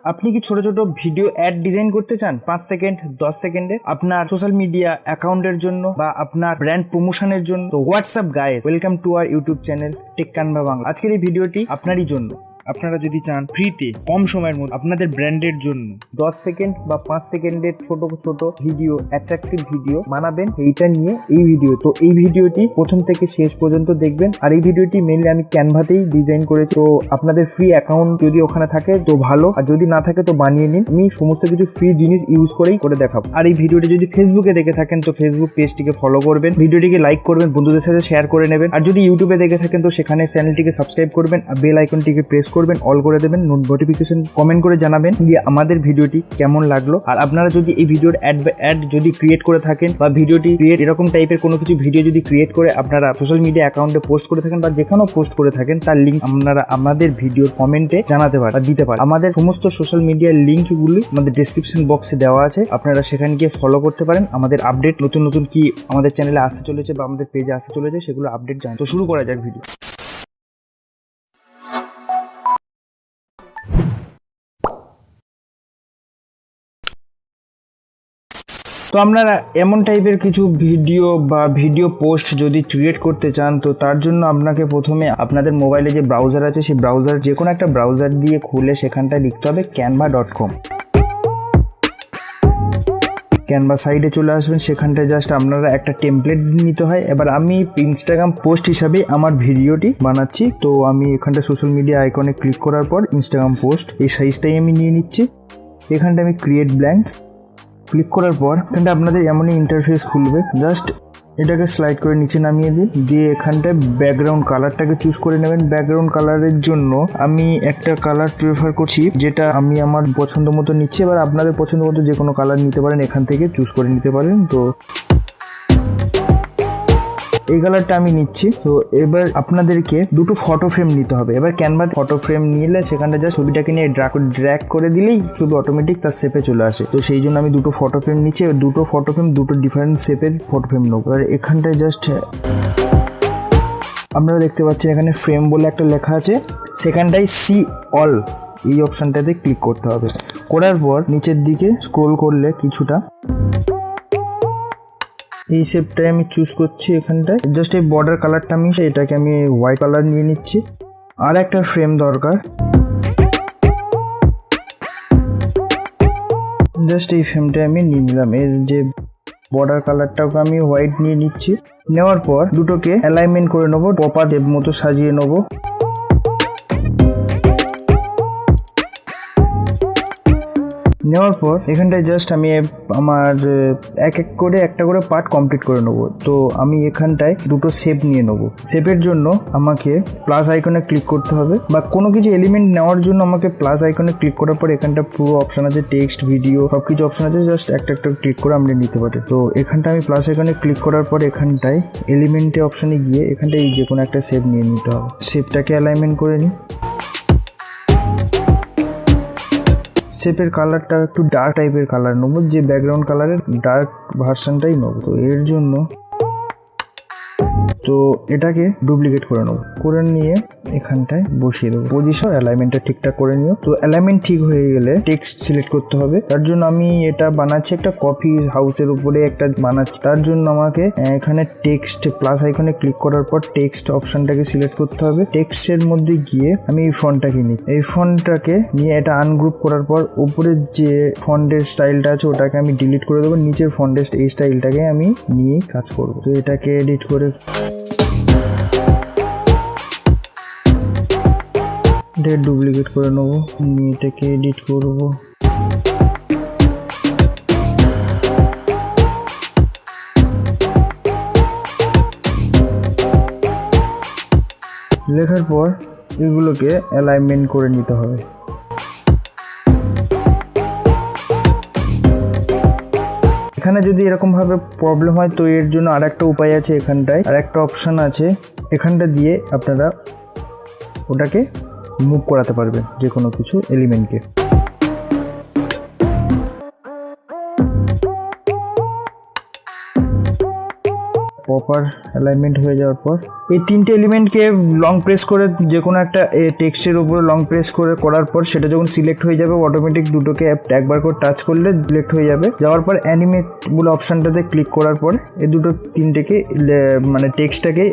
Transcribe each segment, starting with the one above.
আপনি কি ছোট ছোট ভিডিও অ্যাড ডিজাইন করতে চান 5 সেকেন্ড 10 সেকেন্ডে আপনার সোশ্যাল মিডিয়া অ্যাকাউন্টের জন্য বা আপনার ব্র্যান্ড প্রমোশনের জন্য? তো what's up guys, welcome to our YouTube channel Tech Kanva Bangla. আজকের এই ভিডিওটি আপনারই জন্য। আপনারা যদি চান ফ্রিতে কম সময়ের মধ্যে আপনাদের ব্র্যান্ডের জন্য 10 সেকেন্ড বা 5 সেকেন্ডের ছোট ছোট ভিডিও, অ্যাট্রাকটিভ ভিডিও বানাবেন, এইটা নিয়ে এই ভিডিও। তো এই ভিডিওটি প্রথম থেকে শেষ পর্যন্ত দেখবেন। আর এই ভিডিওটি মেনলি আমি ক্যানভাতেই ডিজাইন করেছি। তো আপনাদের ফ্রি অ্যাকাউন্ট যদি ওখানে থাকে তো ভালো, আর যদি না থাকে তো বানিয়ে নিন। আমি সমস্ত কিছু ফ্রি জিনিস ইউজ করেই করে দেখাবো। আর এই ভিডিওটি যদি ফেসবুকে দেখে থাকেন তো ফেসবুক পেজটিকে ফলো করবেন, ভিডিওটিকে লাইক করবেন, বন্ধুদের সাথে শেয়ার করে নেবেন। আর যদি ইউটিউবে দেখে থাকেন তো সেখানে চ্যানেলটিকে সাবস্ক্রাইব করবেন আর বেল আইকনটিকে প্রেস করবেন, অল করে দেবেন, নোটিফিকেশন কমেন্ট করে জানাবেন যে আমাদের ভিডিওটি কেমন লাগলো। আর আপনারা যদি এই ভিডিওর অ্যাড যদি ক্রিয়েট করে থাকেন বা ভিডিওটি ক্রিয়েট এরকম টাইপের কোনো কিছু ভিডিও যদি ক্রিয়েট করে আপনারা সোশ্যাল মিডিয়া অ্যাকাউন্টে পোস্ট করে থাকেন বা যেখানেও পোস্ট করে থাকেন তার লিঙ্ক আপনারা আমাদের ভিডিওর কমেন্টে জানাতে পারেন বা দিতে পারেন। আমাদের সমস্ত সোশ্যাল মিডিয়ার লিঙ্কগুলি আমাদের ডেসক্রিপশন বক্সে দেওয়া আছে, আপনারা সেখানে গিয়ে ফলো করতে পারেন। আমাদের আপডেট নতুন নতুন কি আমাদের চ্যানেলে আসতে চলেছে বা আমাদের পেজে আসতে চলেছে সেগুলো আপডেট জানেন। তো শুরু করা যাক ভিডিও। তো আপনারা এমন টাইপের কিছু ভিডিও বা ভিডিও পোস্ট যদি ক্রিয়েট করতে চান তো তার জন্য আপনাকে প্রথমে আপনাদের মোবাইলে যে ব্রাউজার আছে সেই ব্রাউজার যে কোনো একটা ব্রাউজার দিয়ে খুলে সেখানটায় লিখতে হবে canva.com। ক্যানভা সাইডে চলে আসবেন, সেখানটায় জাস্ট আপনারা একটা টেমপ্লেট নিতে হয়। এবার আমি ইনস্টাগ্রাম পোস্ট হিসাবে আমার ভিডিওটি বানাচ্ছি, তো আমি এখানটা সোশ্যাল মিডিয়া আইকনে ক্লিক করার পর ইনস্টাগ্রাম পোস্ট এই সাইজটাই আমি নিয়ে নিচ্ছি। এখানটা আমি ক্রিয়েট ব্ল্যাঙ্ক ক্লিক করার পর এখানটা আপনাদের এমনই ইন্টারফেস খুলবে। জাস্ট এটাকে স্লাইড করে নিচে নামিয়ে দিন, দিয়ে এখানটায় ব্যাকগ্রাউন্ড কালারটাকে চুজ করে নেবেন। ব্যাকগ্রাউন্ড কালারের জন্য আমি একটা কালার প্রেফার করছি যেটা আমি আমার পছন্দ মতো নিচ্ছি। এবার আপনাদের পছন্দ মতো যে কোনো কালার নিতে পারেন, এখান থেকে চুজ করে নিতে পারেন। তো এই কালারটা আমি নিচ্ছি। তো এবার আপনাদেরকে দুটো ফটো ফ্রেম নিতে হবে। এবার ক্যানভা ফটো ফ্রেম নিলে সেখানটা যা ছবিটাকে নিয়ে ড্র্যাগ করে দিলেই ছবি অটোমেটিক তার শেপে চলে আসে। তো সেই জন্য আমি দুটো ফটো ফ্রেম নিচ্ছি। দুটো ফটো ফ্রেম দুটো ডিফারেন্ট শেপের ফটো ফ্রেম নেবো। এবার এখানটায় জাস্ট আপনারা দেখতে পাচ্ছেন এখানে ফ্রেম বলে একটা লেখা আছে, সেখানটায় সি অল এই অপশানটাতে ক্লিক করতে হবে। করার পর নিচের দিকে স্ক্রোল করলে কিছুটা এই শেপটাই আমি চুজ করছি। এখানটায় জাস্ট এই বর্ডার কালারটা আমি এটাকে আমি হোয়াইট কালার নিয়ে নিচ্ছি। আর একটা ফ্রেম দরকার, জাস্ট এই ফ্রেমটা আমি নিয়ে নিলাম। এর যে বর্ডার কালারটাকে আমি হোয়াইট নিয়ে নিচ্ছি। নেওয়ার পর দুটোকে অ্যালাইনমেন্ট করে নেবো, প্রপার টেপ মতো সাজিয়ে নেবো। নেওয়ার পর এখানটায় জাস্ট আমি আমার একটা করে পার্ট কমপ্লিট করে নেবো। তো আমি এখানটায় দুটো শেপ নিয়ে নেবো। শেপের জন্য আমাকে প্লাস আইকনে ক্লিক করতে হবে, বা কোনো কিছু এলিমেন্ট নেওয়ার জন্য আমাকে প্লাস আইকনে ক্লিক করার পর এখানটা পুরো অপশন আছে, টেক্সট, ভিডিও সব কিছু অপশন আছে। জাস্ট একটা ক্লিক করে আমরা নিতে পারি। তো এখানটা আমি প্লাস আইকনে ক্লিক করার পর এখানটায় এলিমেন্টে অপশনে গিয়ে এখানটায় যে কোনো একটা শেপ নিয়ে নিতে হবে। শেপটাকে অ্যালাইনমেন্ট করে নিই। শেপের কালারটা একটু ডার্ক টাইপের কালার নেবো, যে ব্যাকগ্রাউন্ড কালারের ডার্ক ভার্সনটাই নেবো। তো এর জন্য তো এটাকে ডুপ্লিকেট করে নেবো, করে নিয়ে এখানটায় বসিয়ে দেবো। পজিশন অ্যালাইনমেন্টটা ঠিকঠাক করে নিও। তো অ্যালাইনমেন্ট ঠিক হয়ে গেলে টেক্সট সিলেক্ট করতে হবে। তার জন্য আমি এটা বানাচ্ছি একটা কফি হাউসের উপরে একটা বানাচ্ছি। তার জন্য আমাকে এখানে টেক্সট প্লাস আইকনে ক্লিক করার পর টেক্সট অপশনটাকে সিলেক্ট করতে হবে। টেক্সটের মধ্যে গিয়ে আমি এই ফন্টটাকে নিই। এই ফন্টটাকে নিয়ে এটা আনগ্রুপ করার পর উপরের যে ফন্টের স্টাইলটা আছে ওটাকে আমি ডিলিট করে দেবো। নিচের ফন্টের এই স্টাইলটাকে আমি নিয়ে কাজ করবো। তো এটাকে এডিট করে ডুপ্লিকেট করে নেবো, নিয়ে এটাকে এডিট করবো। লেখার পর এগুলোকে অ্যালাইনমেন্ট করে নিতে হবে। এখানে যদি এরকম ভাবে প্রবলেম হয় তো এর জন্য আরেকটা উপায় আছে। এখানটায় আরেকটা অপশন আছে, এখানটা দিয়ে আপনারা ওটাকে মুভ করাতে পারবেন যে কোনো কিছু এলিমেন্টকে। প্রপার অ্যালাইনমেন্ট হয়ে যাওয়ার পর এই তিনটে এলিমেন্টকে লং প্রেস করে যে কোনো একটা টেক্সটের উপরে লং প্রেস করার পর সেটা যখন সিলেক্ট হয়ে যাবে অটোমেটিক দুটোকে একবার করে টাচ করলে সিলেক্ট হয়ে যাবে। যাওয়ার পর অ্যানিমেট বলে অপশানটাতে ক্লিক করার পর এই দুটো তিনটেকে মানে টেক্সটটাকে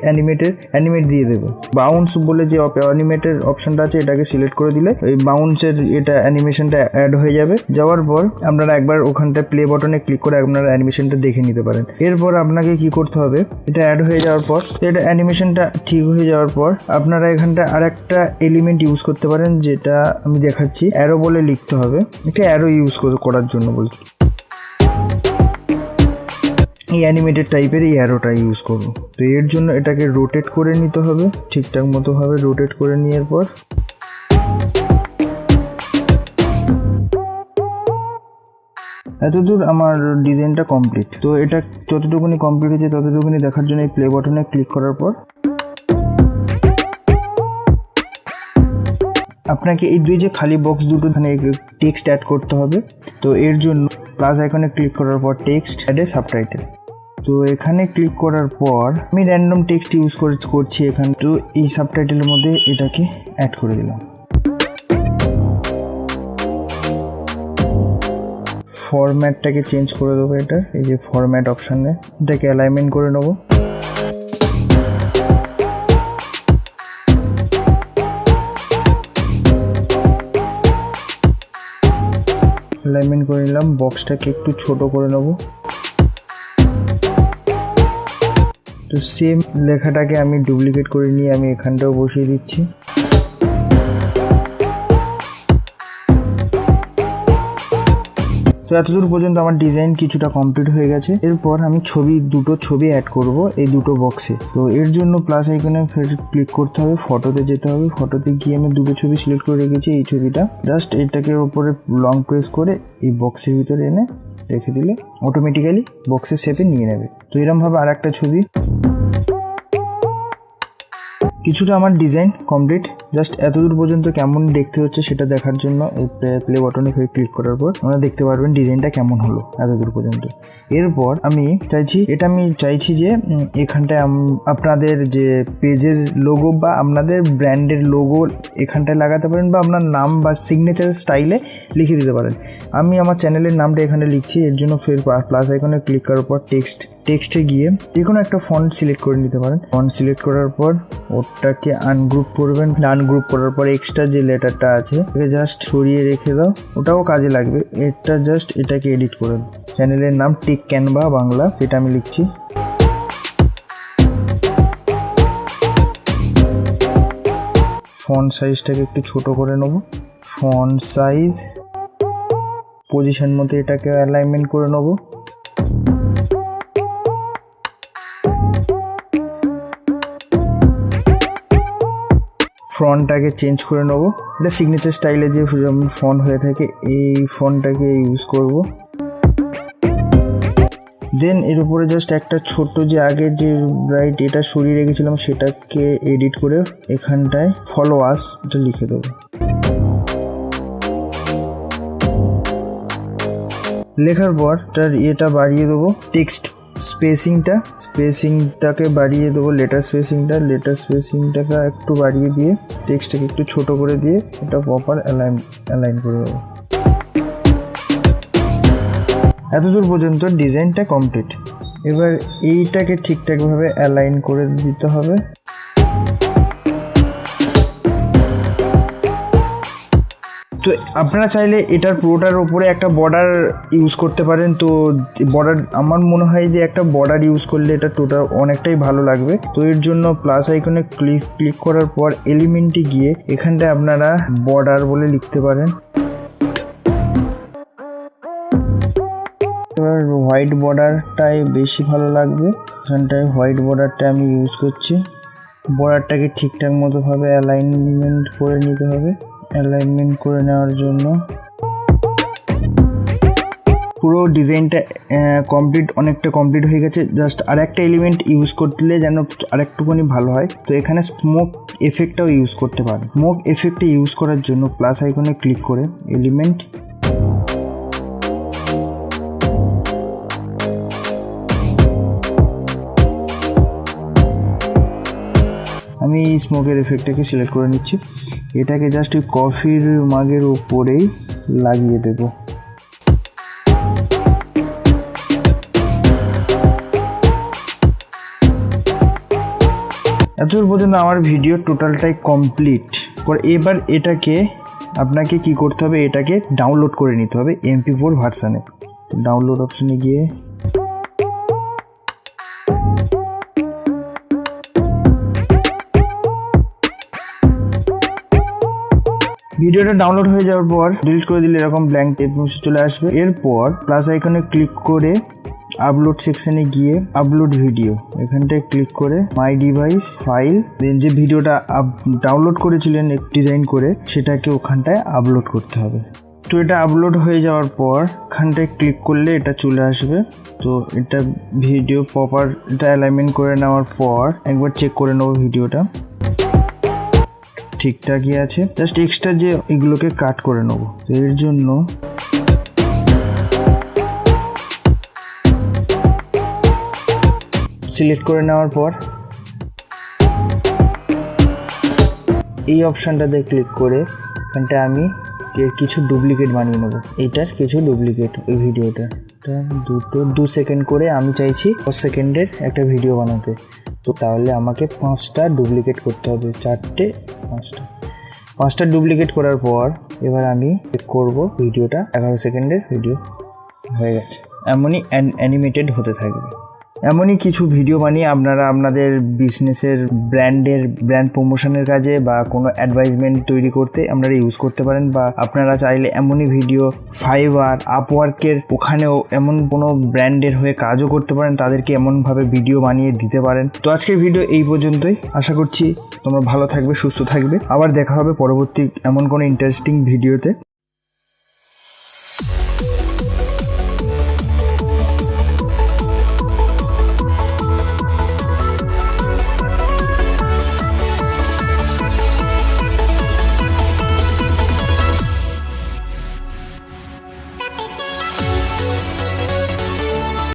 অ্যানিমেট দিয়ে দেবে। বাউন্স বলে যে অ্যানিমেটের অপশানটা আছে এটাকে সিলেক্ট করে দিলে এই বাউন্সের এটা অ্যানিমেশনটা অ্যাড হয়ে যাবে। যাওয়ার পর আপনারা একবার ওখানটা প্লে বাটনে ক্লিক করে আপনারা অ্যানিমেশনটা দেখে নিতে পারেন। এরপর আপনাকে কি করতে হবে, এটা অ্যাড হয়ে যাওয়ার পর এটা অ্যানিমেশনটা ঠিক হয়ে যাওয়ার পর আপনারা এখানটা আরেকটা এলিমেন্ট ইউজ করতে পারেন, যেটা আমি দেখাচ্ছি। অ্যারো বলে লিখতে হবে, এটা অ্যারো ইউজ করার জন্য বলছি। এই অ্যানিমেটেড টাইপের এই অ্যারোটা ইউজ করবো। তো এর জন্য এটাকে রোটেট করে নিতে হবে, ঠিকঠাক মতো ভাবে রোটেট করে নেওয়ার পর এতদূর আমার ডিজাইনটা কমপ্লিট। তো এটা যতটুকুনি কমপ্লিট হয়েছে ততটুকুনি দেখার জন্য এই প্লে বাটনে ক্লিক করার পর আপনাকে এই দুই যে খালি বক্স দুটো এখানে টেক্সট অ্যাড করতে হবে। তো এর জন্য প্লাস আইকনে ক্লিক করার পর টেক্সট অ্যাড এ সাবটাইটেল। তো এখানে ক্লিক করার পর আমি র্যান্ডম টেক্সট ইউজ করছি এখানে। তো এই সাবটাইটেলের মধ্যে এটাকে অ্যাড করে দিলাম। ফরম্যাটটাকে চেঞ্জ করে দেবো, এটা এই যে ফরম্যাট অপশানে এটাকে অ্যালাইনমেন্ট করে নেবো। অ্যালাইনমেন্ট করে নিলাম, বক্সটাকে একটু ছোট করে নেব। তো সেম লেখাটাকে আমি ডুপ্লিকেট করে নিয়ে আমি এখানটাও বসিয়ে দিচ্ছি। তো এতদূর পর্যন্ত আমার ডিজাইন কিছুটা কমপ্লিট হয়ে গেছে। এরপর আমি দুটো ছবি অ্যাড করব এই দুটো বক্সে। তো এর জন্য প্লাস আইকনে ফের ক্লিক করতে হবে, ফটোতে যেতে হবে। ফটোতে গিয়ে আমি দুটো ছবি সিলেক্ট করে রেখেছি। এই ছবিটা জাস্ট এটাকে উপরে লং প্রেস করে এই বক্সের ভিতরে এনে রেখে দিলে অটোমেটিক্যালি বক্সের শেপে নিয়ে নেবে। তো এরকমভাবে আর একটা ছবি। কিছুটা আমার ডিজাইন কমপ্লিট। জাস্ট এতদূর পর্যন্ত কেমন দেখতে হচ্ছে সেটা দেখার জন্য এই প্লে বাটনে ক্লিক করার পর আপনারা দেখতে পারবেন ডিজাইনটা কেমন হলো এতদূর পর্যন্ত। এরপর আমি চাইছি যে এখানটায় আপনাদের যে পেজের লোগো বা আপনাদের ব্র্যান্ডের লোগো এখানটায় লাগাতে পারেন বা আপনার নাম বা সিগনেচার স্টাইলে লিখে দিতে পারেন। আমি আমার চ্যানেলের নামটা এখানে লিখছি। এর জন্য ফের প্লাস আইকনে ক্লিক করার পর টেক্সটে গিয়ে যে কোনো একটা ফন্ট সিলেক্ট করে নিতে পারেন। ফন্ট সিলেক্ট করার পর ওটাকে আনগ্রুপ করবেন। আনগ্রুপ করার পর এক্সট্রা যে লেটারটা আছে এটাকে জাস্ট সরিয়ে রেখে দাও, ওটাও কাজে লাগবে। এটা জাস্ট এটাকে এডিট করে দাও। চ্যানেলের নাম টেক ক্যানভা বাংলা, এটা আমি লিখছি। ফন্ট সাইজটাকে একটু ছোট করে নেব। ফন্ট সাইজ পজিশন মতো এটাকে অ্যালাইনমেন্ট করে নেব। ফন্টটাকে চেঞ্জ করে নেব। এটা সিগনেচার স্টাইলে যে ফন্ট হয়ে থাকে এই ফন্টটাকে ইউজ করব। দেন এর উপরে জাস্ট একটা ছোট্ট যে আগের যে রাইট এটা সরিয়ে রেখেছিলাম সেটাকে এডিট করে এখানটায় ফলো আস এটা লিখে দেবো। লেখার পর এটা বাড়িয়ে দেবো। টেক্সট স্পেসিংটাকে বাড়িয়ে দেবো। লেটার স্পেসিংটাকে একটু বাড়িয়ে দিয়ে টেক্সটটাকে একটু ছোট করে দিয়ে এটা প্রপার অ্যালাইন করে দেবো। এতদূর পর্যন্ত ডিজাইনটা কমপ্লিট। এবার এইটাকে ঠিকঠাকভাবে অ্যালাইন করে দিতে হবে। তো আপনারা চাইলে এটার পুরোটার উপরে একটা বর্ডার ইউজ করতে পারেন। তো বর্ডার আমার মনে হয় যে একটা বর্ডার ইউজ করলে এটা টোটাল অনেকটাই ভালো লাগবে। তো এর জন্য প্লাস আইকনে ক্লিক করার পর এলিমেন্টে গিয়ে এখানটায় আপনারা বর্ডার বলে লিখতে পারেন। এবার হোয়াইট বর্ডারটাই বেশি ভালো লাগবে, এখানটায় হোয়াইট বর্ডারটা আমি ইউজ করছি। বর্ডারটাকে ঠিকঠাক মতো ভাবে অ্যালাইনমেন্ট করে নিতে হবে। অ্যালাইনমেন্ট করে নেওয়ার জন্য পুরো ডিজাইনটা অনেকটা কমপ্লিট হয়ে গেছে। জাস্ট আর একটা এলিমেন্ট ইউজ করলে যেন আরেকটুখানি ভালো হয়। তো এখানে স্মোক এফেক্টটাও ইউজ করতে পারেন। স্মোক এফেক্টটা ইউজ করার জন্য প্লাস আইকনে ক্লিক করে এলিমেন্ট আমি স্মোকের এফেক্টটাকে সিলেক্ট করে নিচ্ছি। এটাকে জাস্ট ওই কফির মাগের উপরেই লাগিয়ে দেব। এতদূর পর্যন্ত আমার ভিডিও টোটালটাই কমপ্লিট। এবার এটাকে আপনাকে কি করতে হবে, এটাকে ডাউনলোড করে নিতে হবে MP4 ভার্সানে। ডাউনলোড অপশনে গিয়ে ভিডিওটা ডাউনলোড হয়ে যাওয়ার পর ডিলিট করে দিলে এরকম ব্ল্যাঙ্ক টেক্সট চলে আসবে। এরপর প্লাস আইকনে ক্লিক করে আপলোড সেকশনে গিয়ে আপলোড ভিডিও এখানটায় ক্লিক করে মাই ডিভাইস ফাইল, দেন যে ভিডিওটা ডাউনলোড করেছিলেন ডিজাইন করে সেটাকে ওখানটায় আপলোড করতে হবে। তো এটা আপলোড হয়ে যাওয়ার পর এখানটায় ক্লিক করলে এটা চলে আসবে। তো এটা ভিডিও প্রপার এটা অ্যালাইনমেন্ট করে নেওয়ার পর একবার চেক করে নেবো ভিডিওটা ঠিকঠাকই আছে। জাস্ট এক্সট্রা যে এগুলোকে কাট করে নেবো। এর জন্য সিলেক্ট করে নেওয়ার পর এই অপশানটাতে ক্লিক করে এখানটা আমি কিছু ডুপ্লিকেট বানিয়ে নেবো। এইটার কিছু ডুপ্লিকেট ওই ভিডিওটা 2 সেকেন্ড করে আমি চাইছি 10 সেকেন্ডের একটা ভিডিও বানাতে। তো তাহলে আমাকে 5টা ডুপ্লিকেট করতে হবে, 4টে 5টা ডুপ্লিকেট করার পর এবার আমি চেক করবো ভিডিওটা 11 সেকেন্ডের ভিডিও হয়ে গেছে। এমনই অ্যানিমেটেড হতে থাকবে। এমনই কিছু ভিডিও বানিয়ে আপনারা আপনাদের বিজনেসের ব্র্যান্ড প্রমোশনের কাজে বা কোনো অ্যাডভাইজমেন্ট তৈরি করতে আপনারা ইউজ করতে পারেন। বা আপনারা চাইলে এমনই ভিডিও ফাইবার, আপওয়ার্কের ওখানেও এমন কোনো ব্র্যান্ডের হয়ে কাজও করতে পারেন, তাদেরকে এমনভাবে ভিডিও বানিয়ে দিতে পারেন। তো আজকের ভিডিও এই পর্যন্তই। আশা করছি তোমরা ভালো থাকবে, সুস্থ থাকবে। আবার দেখা হবে পরবর্তী এমন কোনো ইন্টারেস্টিং ভিডিওতে।